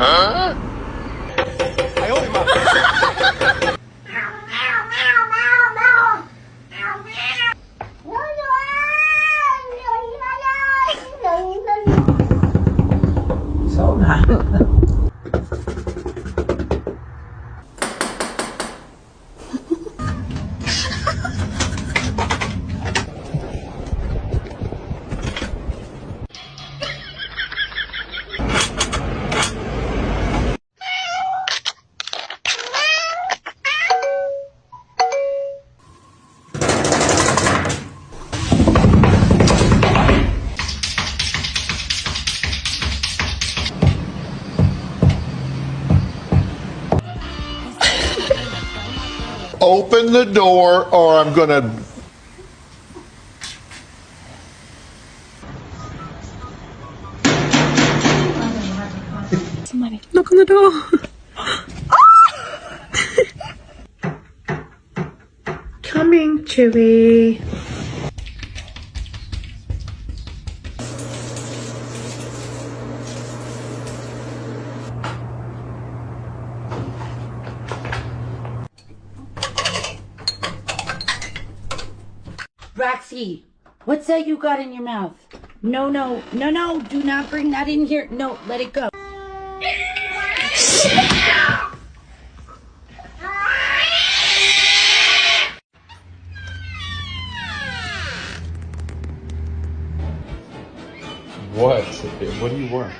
哎呦我的妈！So nice. Open the door or I'm gonna... Somebody, knock on the door. Coming, Chewy. Roxy, what's that you got in your mouth? No, no, no, no, do not bring that in here. No, let it go. What? What do you want?